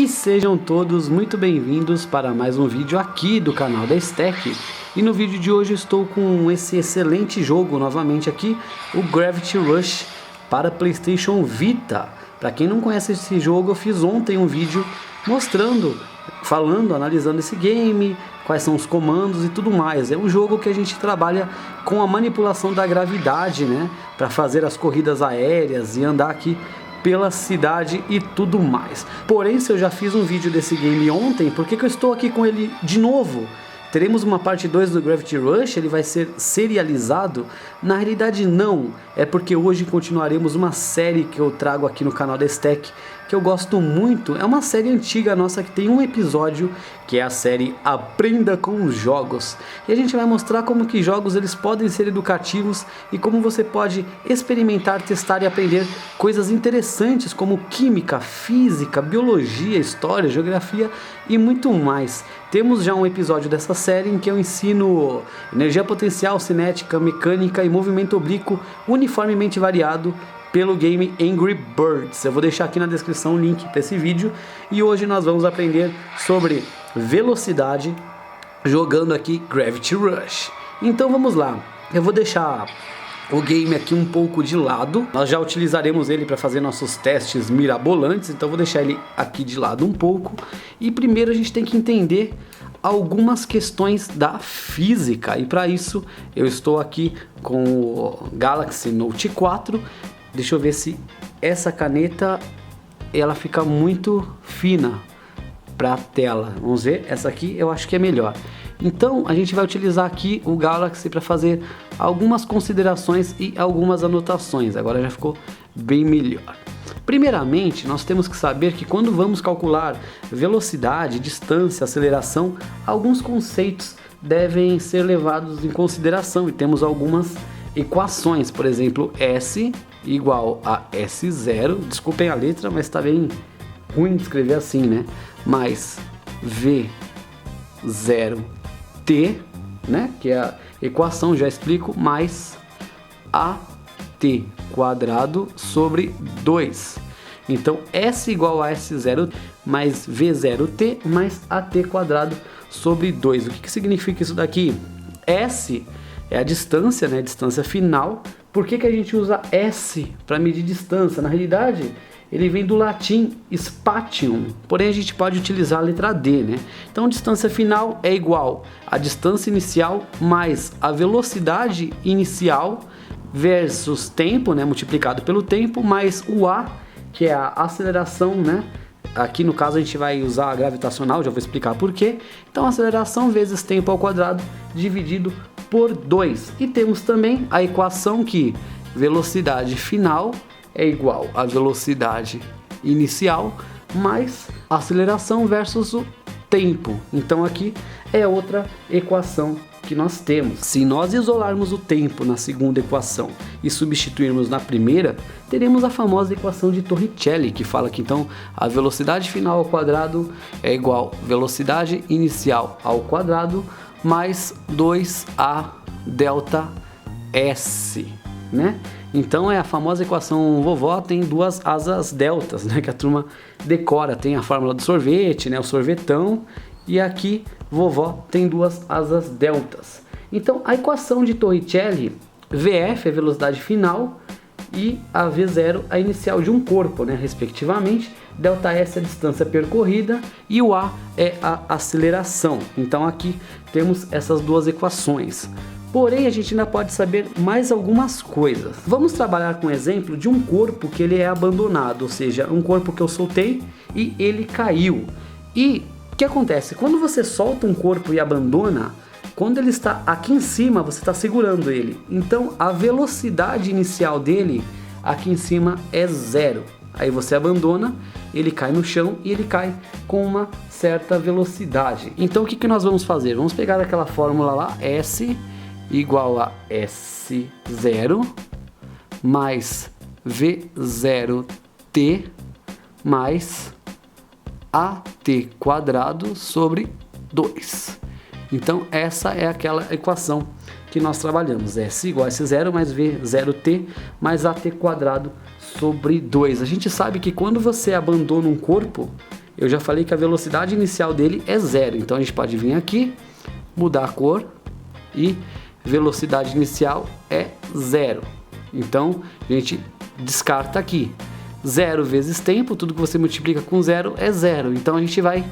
E sejam todos muito bem-vindos para mais um vídeo aqui do canal da Stack. E no vídeo de hoje eu estou com esse excelente jogo novamente aqui, o Gravity Rush para PlayStation Vita. Para quem não conhece esse jogo, eu fiz ontem um vídeo mostrando, analisando esse game, quais são os comandos e tudo mais. É um jogo que a gente trabalha com a manipulação da gravidade, né, para fazer as corridas aéreas e andar aqui pela cidade e tudo mais. Porém, se eu já fiz um vídeo desse game ontem, por que eu estou aqui com ele de novo? Teremos uma parte 2 do Gravity Rush, ele vai ser serializado? Na realidade não, é porque hoje continuaremos uma série que eu trago aqui no canal da Stack, que eu gosto muito. É uma série antiga nossa que tem um episódio, que é a série Aprenda com os Jogos. E a gente vai mostrar como que jogos eles podem ser educativos e como você pode experimentar, testar e aprender coisas interessantes como química, física, biologia, história, geografia e muito mais. Temos já um episódio dessa série em que eu ensino energia potencial, cinética, mecânica e movimento oblíquo uniformemente variado pelo game Angry Birds. Eu vou deixar aqui na descrição o link para esse vídeo. E hoje nós vamos aprender sobre velocidade jogando aqui Gravity Rush. Então vamos lá. Eu vou deixar o game aqui um pouco de lado. Nós já utilizaremos ele para fazer nossos testes mirabolantes. Então vou deixar ele aqui de lado um pouco. E primeiro a gente tem que entender algumas questões da física. E para isso eu estou aqui com o Galaxy Note 4. Deixa eu ver se essa caneta ela fica muito fina para a tela. Vamos ver, essa aqui eu acho que é melhor. Então a gente vai utilizar aqui o Galaxy para fazer algumas considerações e algumas anotações. Agora já ficou bem melhor. Primeiramente, nós temos que saber que quando vamos calcular velocidade, distância, aceleração, alguns conceitos devem ser levados em consideração e temos algumas equações. Por exemplo, S igual a S0, desculpem a letra, mas está bem ruim de escrever assim, né? Mais V0T, né? Que é a equação, já explico, mais AT quadrado sobre 2. Então, S igual a S0 mais V0T mais AT quadrado sobre 2. O que significa isso daqui? S é a distância, né? Distância final. Por que a gente usa S para medir distância? Na realidade, ele vem do latim spatium, porém a gente pode utilizar a letra D, né? Então, distância final é igual à distância inicial mais a velocidade inicial versus tempo, né? Multiplicado pelo tempo, mais o A, que é a aceleração, né? Aqui no caso a gente vai usar a gravitacional, já vou explicar por quê. Então, aceleração vezes tempo ao quadrado dividido por 2. E temos também a equação que velocidade final é igual a velocidade inicial mais aceleração versus o tempo. Então aqui é outra equação que nós temos. Se nós isolarmos o tempo na segunda equação e substituirmos na primeira, teremos a famosa equação de Torricelli, que fala que então a velocidade final ao quadrado é igual a velocidade inicial ao quadrado mais 2a delta S, né? Então é a famosa equação vovó tem duas asas deltas, né? Que a turma decora, tem a fórmula do sorvete, né? O sorvetão, e aqui vovó tem duas asas deltas. Então a equação de Torricelli, VF é a velocidade final e a V0 a inicial de um corpo, né? Respectivamente. Delta S é a distância percorrida e o A é a aceleração. Então aqui temos essas duas equações. Porém, a gente ainda pode saber mais algumas coisas. Vamos trabalhar com o exemplo de um corpo que ele é abandonado, ou seja, um corpo que eu soltei e ele caiu. E o que acontece? Quando você solta um corpo e abandona, quando ele está aqui em cima, você está segurando ele. Então a velocidade inicial dele aqui em cima é 0. Aí você abandona, ele cai no chão e ele cai com uma certa velocidade. Então o que nós vamos fazer? Vamos pegar aquela fórmula lá, S igual a S0 mais V0T mais AT quadrado sobre 2. Então essa é aquela equação que nós trabalhamos. S igual a S0 mais V0T mais AT quadrado sobre 2. A gente sabe que quando você abandona um corpo, eu já falei que a velocidade inicial dele é 0. Então a gente pode vir aqui, mudar a cor e velocidade inicial é 0. Então a gente descarta aqui. 0 vezes tempo, tudo que você multiplica com 0 é 0. Então a gente vai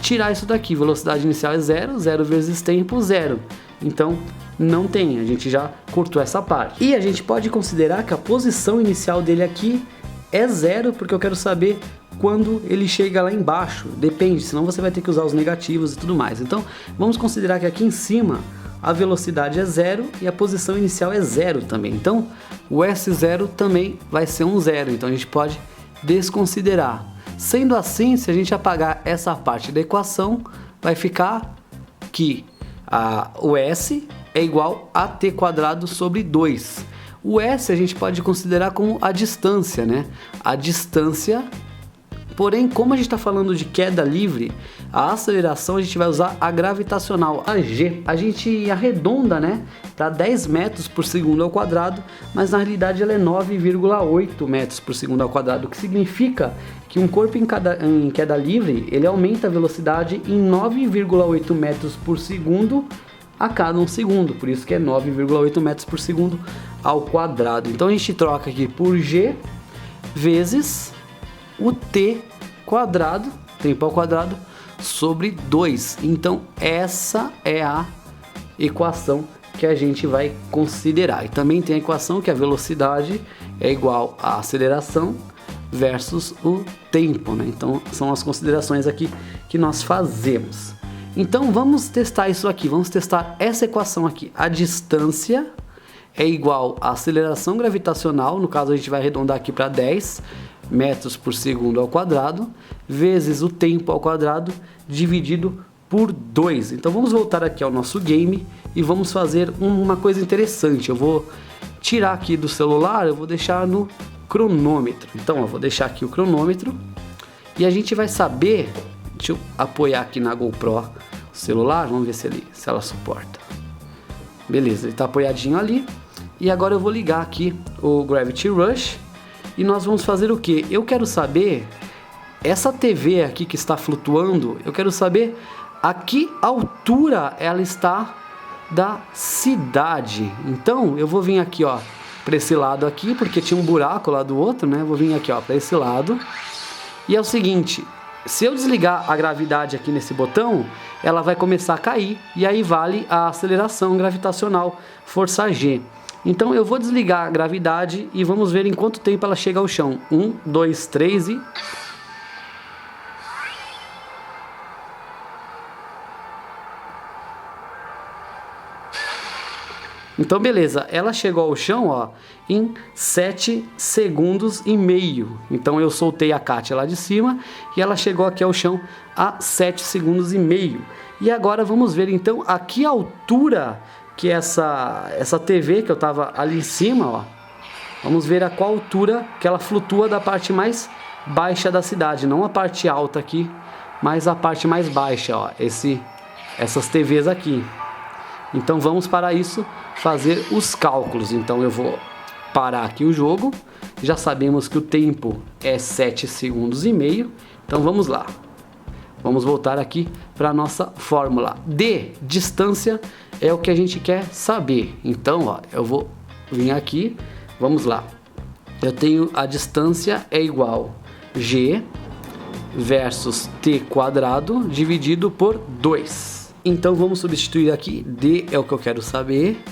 tirar isso daqui. Velocidade inicial é 0, 0 vezes tempo, 0. Então não tem, a gente já cortou essa parte. E a gente pode considerar que a posição inicial dele aqui é 0, porque eu quero saber quando ele chega lá embaixo. Depende, senão você vai ter que usar os negativos e tudo mais. Então vamos considerar que aqui em cima a velocidade é 0 e a posição inicial é 0 também. Então o S0 também vai ser um 0, então a gente pode desconsiderar. Sendo assim, se a gente apagar essa parte da equação, vai ficar que o S é igual a t quadrado sobre 2. O S a gente pode considerar como a distância, né? A distância, porém, como a gente está falando de queda livre, a aceleração a gente vai usar a gravitacional, a G. A gente arredonda, né, para 10 metros por segundo ao quadrado, mas na realidade ela é 9,8 metros por segundo ao quadrado, o que significa que um corpo em queda livre, ele aumenta a velocidade em 9,8 metros por segundo a cada um segundo, por isso que é 9,8 metros por segundo ao quadrado. Então a gente troca aqui por G vezes o t quadrado, tempo ao quadrado, sobre 2. Então essa é a equação que a gente vai considerar. E também tem a equação que a velocidade é igual à aceleração versus o tempo, né? Então são as considerações aqui que nós fazemos. Então vamos testar isso aqui, vamos testar essa equação aqui. A distância é igual à aceleração gravitacional, no caso a gente vai arredondar aqui para 10 metros por segundo ao quadrado, vezes o tempo ao quadrado, dividido por 2. Então vamos voltar aqui ao nosso game e vamos fazer uma coisa interessante. Eu vou tirar aqui do celular, eu vou deixar no cronômetro. Então eu vou deixar aqui o cronômetro e a gente vai saber. Deixa eu apoiar aqui na GoPro o celular, vamos ver se ela suporta. Beleza, ele está apoiadinho ali. E agora eu vou ligar aqui o Gravity Rush e nós vamos fazer o que? Eu quero saber, essa TV aqui que está flutuando, eu quero saber a que altura ela está da cidade. Então eu vou vir aqui, ó, para esse lado aqui, porque tinha um buraco lá do outro, né? Vou vir aqui, ó, para esse lado. E é o seguinte, se eu desligar a gravidade aqui nesse botão, ela vai começar a cair, e aí vale a aceleração gravitacional, força G. Então eu vou desligar a gravidade e vamos ver em quanto tempo ela chega ao chão. 1, 2, 3 e... Então beleza, ela chegou ao chão, ó, em 7 segundos e meio. Então eu soltei a Kátia lá de cima e ela chegou aqui ao chão a 7 segundos e meio. E agora vamos ver então a que altura que essa TV que eu tava ali em cima, ó. Vamos ver a qual altura que ela flutua da parte mais baixa da cidade, não a parte alta aqui, mas a parte mais baixa, ó, essas TVs aqui. Então vamos para isso fazer os cálculos. Então eu vou parar aqui o jogo. Já sabemos que o tempo é 7 segundos e meio. Então vamos lá. Vamos voltar aqui para a nossa fórmula. D, distância, é o que a gente quer saber. Então, ó, eu vou vir aqui. Vamos lá. Eu tenho a distância é igual G versus t quadrado dividido por 2. Então vamos substituir aqui, D é o que eu quero saber,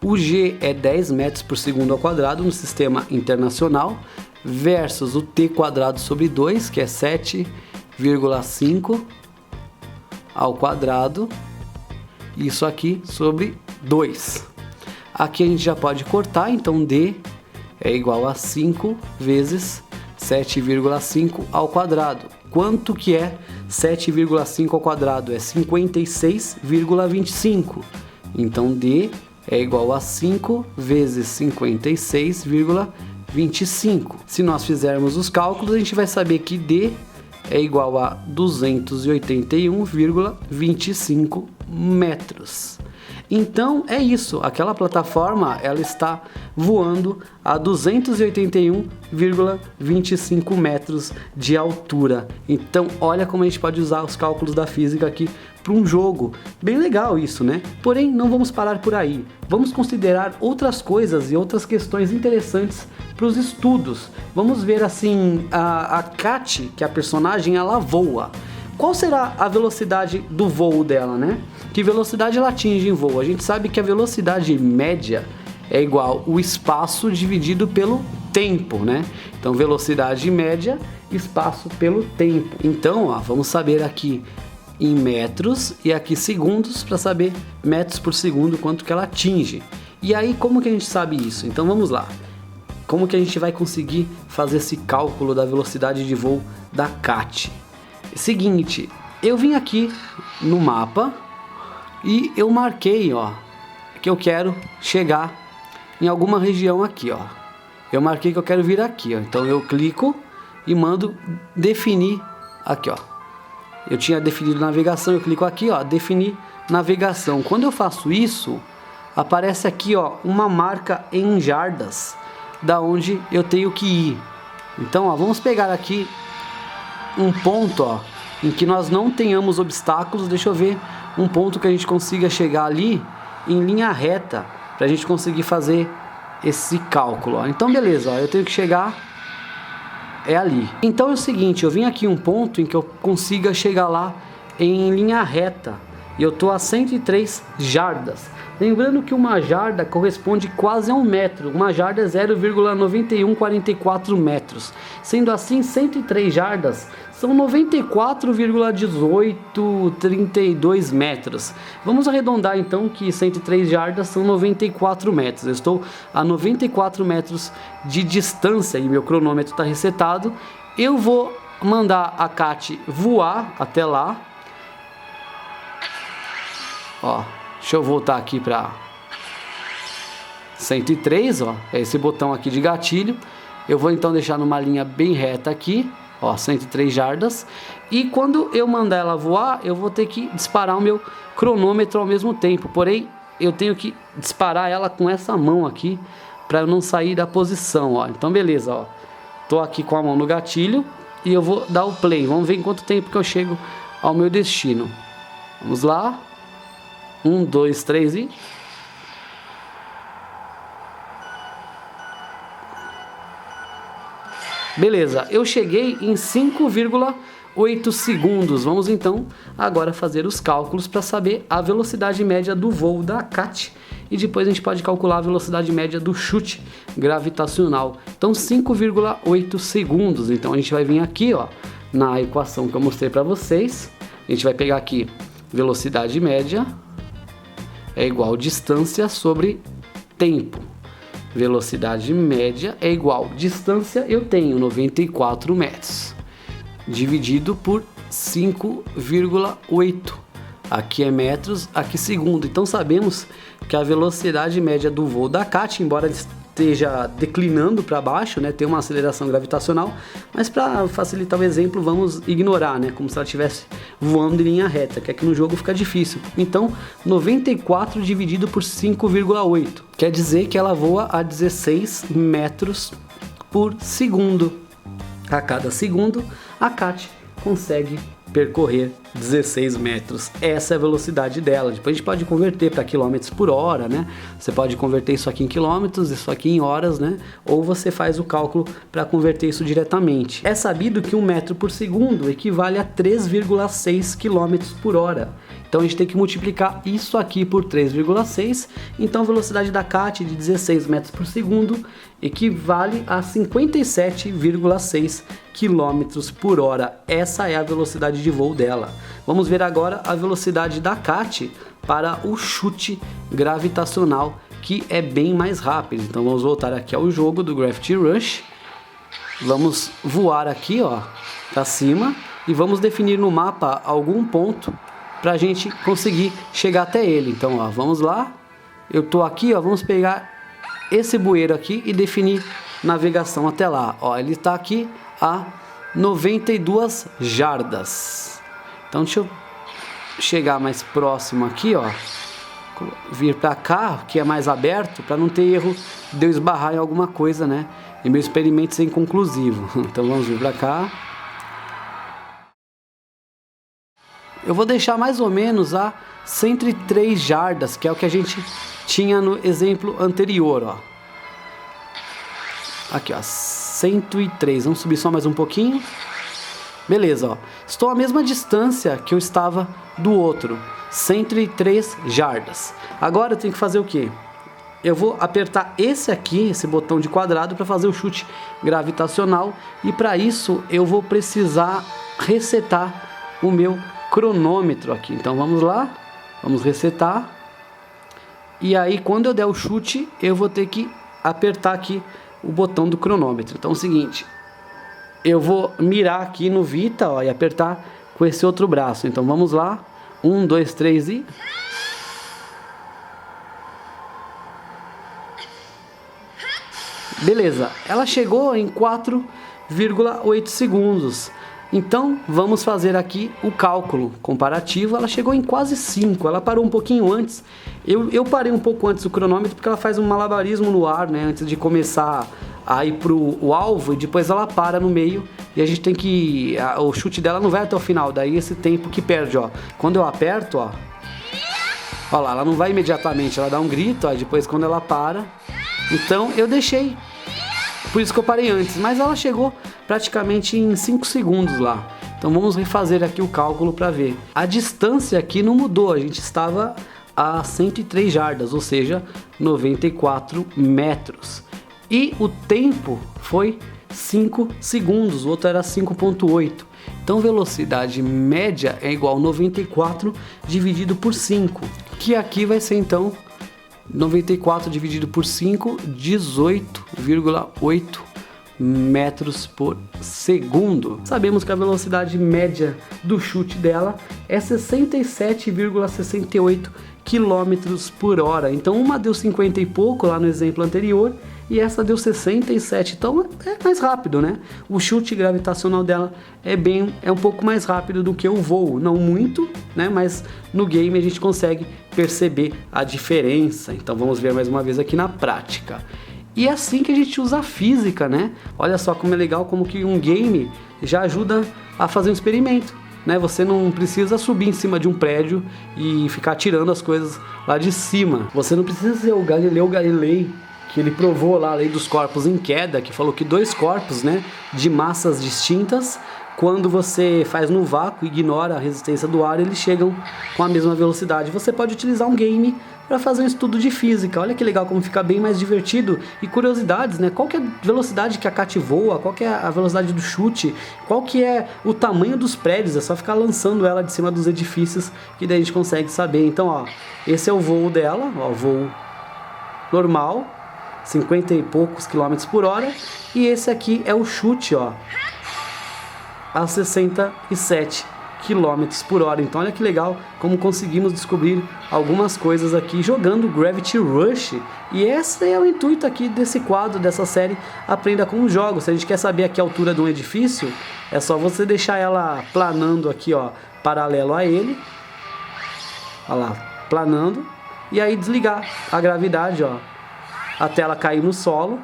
o G é 10 metros por segundo ao quadrado no sistema internacional, versus o t quadrado sobre 2, que é 7,5 ao quadrado, isso aqui sobre 2. Aqui a gente já pode cortar, então D é igual a 5 vezes 7,5 ao quadrado. Quanto que é 7,5 ao quadrado? É 56,25. Então D é igual a 5 vezes 56,25. Se nós fizermos os cálculos, a gente vai saber que D é igual a 281,25 metros. Então é isso, aquela plataforma ela está voando a 281,25 metros de altura. Então olha como a gente pode usar os cálculos da física aqui para um jogo. Bem legal isso, né? Porém, não vamos parar por aí. Vamos considerar outras coisas e outras questões interessantes para os estudos. Vamos ver assim, a Kat, que é a personagem, ela voa. Qual será a velocidade do voo dela, né? Que velocidade ela atinge em voo? A gente sabe que a velocidade média é igual o espaço dividido pelo tempo, né? Então, velocidade média, espaço pelo tempo. Então, ó, vamos saber aqui em metros e aqui segundos para saber metros por segundo quanto que ela atinge. E aí, como que a gente sabe isso? Então, vamos lá. Como que a gente vai conseguir fazer esse cálculo da velocidade de voo da Kat? Seguinte, eu vim aqui no mapa e eu marquei, ó, que eu quero chegar em alguma região aqui, ó. Eu marquei que eu quero vir aqui, ó. Então eu clico e mando definir aqui, ó. Eu tinha definido navegação, eu clico aqui, ó, definir navegação. Quando eu faço isso, aparece aqui, ó, uma marca em jardas da onde eu tenho que ir. Então, ó, vamos pegar aqui um ponto, ó, em que nós não tenhamos obstáculos. Deixa eu ver um ponto que a gente consiga chegar ali em linha reta para a gente conseguir fazer esse cálculo, ó. Então beleza, ó, eu tenho que chegar ali. Então é o seguinte, eu vim aqui um ponto em que eu consiga chegar lá em linha reta e eu tô a 103 jardas. Lembrando que uma jarda corresponde quase a 1 metro. Uma jarda é 0,9144 metros. Sendo assim, 103 jardas são 94,1832 metros. Vamos arredondar então que 103 jardas são 94 metros. Eu estou a 94 metros de distância e meu cronômetro está resetado. Eu vou mandar a Kat voar até lá. Ó, deixa eu voltar aqui para 103, ó, é esse botão aqui de gatilho. Eu vou então deixar numa linha bem reta aqui, ó, 103 jardas. E quando eu mandar ela voar, eu vou ter que disparar o meu cronômetro ao mesmo tempo. Porém, eu tenho que disparar ela com essa mão aqui para eu não sair da posição, ó. Então beleza, ó. Tô aqui com a mão no gatilho e eu vou dar o play. Vamos ver em quanto tempo que eu chego ao meu destino. Vamos lá. 1, 2, 3 e... Beleza, eu cheguei em 5,8 segundos. Vamos então agora fazer os cálculos para saber a velocidade média do voo da Kat. E depois a gente pode calcular a velocidade média do chute gravitacional. Então 5,8 segundos. Então a gente vai vir aqui, ó, na equação que eu mostrei para vocês. A gente vai pegar aqui velocidade média é igual distância sobre tempo. Velocidade média é igual distância, eu tenho 94 metros, dividido por 5,8. Aqui é metros, aqui segundo. Então sabemos que a velocidade média do voo da Kat, embora esteja declinando para baixo, né, tem uma aceleração gravitacional, mas para facilitar o exemplo vamos ignorar, né, como se ela estivesse voando em linha reta, que aqui no jogo fica difícil. Então 94 dividido por 5,8 quer dizer que ela voa a 16 metros por segundo. A cada segundo a Kat consegue percorrer 16 metros. Essa é a velocidade dela. Depois a gente pode converter para quilômetros por hora, né? Você pode converter isso aqui em quilômetros, isso aqui em horas, né? Ou você faz o cálculo para converter isso diretamente. É sabido que 1 metro por segundo equivale a 3,6 quilômetros por hora. Então a gente tem que multiplicar isso aqui por 3,6. Então a velocidade da Kat de 16 metros por segundo equivale a 57,6 quilômetros por hora. Essa é a velocidade de voo dela. Vamos ver agora a velocidade da Kat para o chute gravitacional, que é bem mais rápido. Então vamos voltar aqui ao jogo do Gravity Rush. Vamos voar aqui, ó, para cima e vamos definir no mapa algum ponto para a gente conseguir chegar até ele. Então, ó, vamos lá. Eu tô aqui, ó, vamos pegar esse bueiro aqui e definir navegação até lá. Ó, ele está aqui a 92 jardas. Então deixa eu chegar mais próximo aqui, ó, vir para cá, que é mais aberto, para não ter erro de eu esbarrar em alguma coisa, né? E meu experimento ser inconclusivo. Então vamos vir para cá. Eu vou deixar mais ou menos a 103 jardas, que é o que a gente tinha no exemplo anterior, ó. Aqui, ó, 103. Vamos subir só mais um pouquinho. Beleza, ó. Estou à mesma distância que eu estava do outro. 103 jardas. Agora eu tenho que fazer o quê? Eu vou apertar esse aqui, esse botão de quadrado, para fazer o chute gravitacional. E para isso eu vou precisar resetar o meu cronômetro aqui. Então vamos lá. Vamos resetar. E aí quando eu der o chute, eu vou ter que apertar aqui o botão do cronômetro. Então é o seguinte. Eu vou mirar aqui no Vita, ó, e apertar com esse outro braço. Então vamos lá. 1, 2, 3 e... Beleza, ela chegou em 4,8 segundos. Então vamos fazer aqui o cálculo comparativo. Ela chegou em quase 5, ela parou um pouquinho antes. Eu parei um pouco antes do cronômetro porque ela faz um malabarismo no ar, né, antes de começar a ir pro alvo, e depois ela para no meio e a gente tem que... o chute dela não vai até o final, daí esse tempo que perde, ó. Quando eu aperto, ó lá, ela não vai imediatamente, ela dá um grito, ó, depois quando ela para. Então eu deixei, por isso que eu parei antes, mas ela chegou praticamente em 5 segundos lá. Então vamos refazer aqui o cálculo para ver. A distância aqui não mudou, a gente estava a 103 jardas, ou seja, 94 metros. E o tempo foi 5 segundos, o outro era 5,8. Então velocidade média é igual a 94 dividido por 5, que aqui vai ser então 94 dividido por 5, 18,8 metros por segundo. Sabemos que a velocidade média do chute dela é 67,68 quilômetros por hora. Então uma deu 50 e pouco lá no exemplo anterior e essa deu 67, então é mais rápido, né? O chute gravitacional dela é um pouco mais rápido do que o voo, não muito, né? Mas no game a gente consegue perceber a diferença. Então vamos ver mais uma vez aqui na prática. E é assim que a gente usa a física, né? Olha só como é legal, como que um game já ajuda a fazer um experimento, né? Você não precisa subir em cima de um prédio e ficar tirando as coisas lá de cima. Você não precisa ser o Galileu Galilei, que ele provou lá a lei dos corpos em queda, que falou que dois corpos, né, de massas distintas, quando você faz no vácuo e ignora a resistência do ar, eles chegam com a mesma velocidade. Você pode utilizar um game para fazer um estudo de física. Olha que legal como fica bem mais divertido. E curiosidades, né? Qual que é a velocidade que a Cat voa? Qual que é a velocidade do chute? Qual que é o tamanho dos prédios? É só ficar lançando ela de cima dos edifícios que daí a gente consegue saber. Então, ó, esse é o voo dela, ó, o voo normal, 50 e poucos quilômetros por hora, e esse aqui é o chute, ó, a 67 quilômetros por hora. Então olha que legal como conseguimos descobrir algumas coisas aqui jogando Gravity Rush. E esse é o intuito aqui desse quadro, dessa série Aprenda com os Jogos. Se a gente quer saber aqui a altura de um edifício, é só você deixar ela planando aqui, ó, paralelo a ele, olha lá, planando, e aí desligar a gravidade, ó, até ela cair no solo,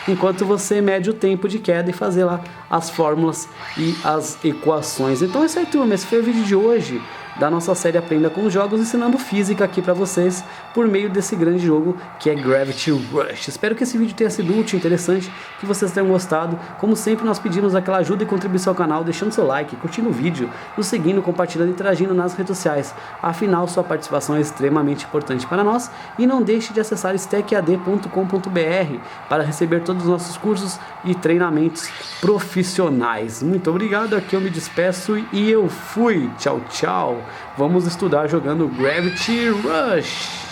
enquanto você mede o tempo de queda e fazer lá as fórmulas e as equações. Então é isso aí, turma, esse foi o vídeo de hoje da nossa série Aprenda com os Jogos, ensinando física aqui para vocês por meio desse grande jogo que é Gravity Rush. Espero que esse vídeo tenha sido útil, interessante, que vocês tenham gostado. Como sempre, nós pedimos aquela ajuda e contribuição ao canal, deixando seu like, curtindo o vídeo, nos seguindo, compartilhando e interagindo nas redes sociais. Afinal, sua participação é extremamente importante para nós. E não deixe de acessar stackad.com.br para receber todos os nossos cursos e treinamentos profissionais. Muito obrigado, aqui eu me despeço e eu fui. Tchau, tchau. Vamos estudar jogando Gravity Rush.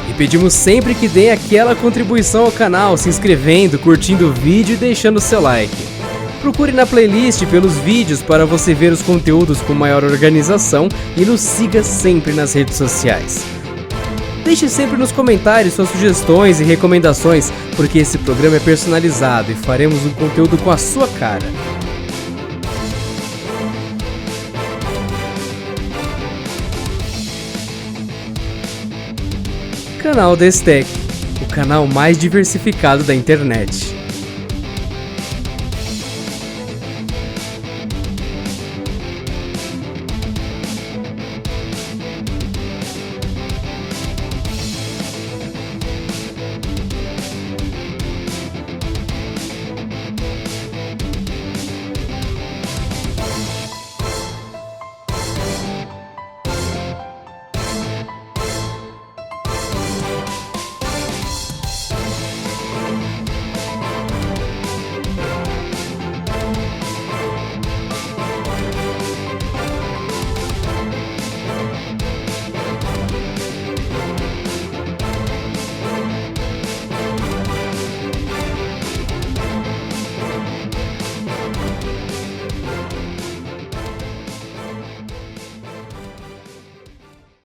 E pedimos sempre que deem aquela contribuição ao canal, se inscrevendo, curtindo o vídeo e deixando seu like. Procure na playlist pelos vídeos para você ver os conteúdos com maior organização e nos siga sempre nas redes sociais. Deixe sempre nos comentários suas sugestões e recomendações, porque esse programa é personalizado e faremos um conteúdo com a sua cara. canal Destec, o canal mais diversificado da internet.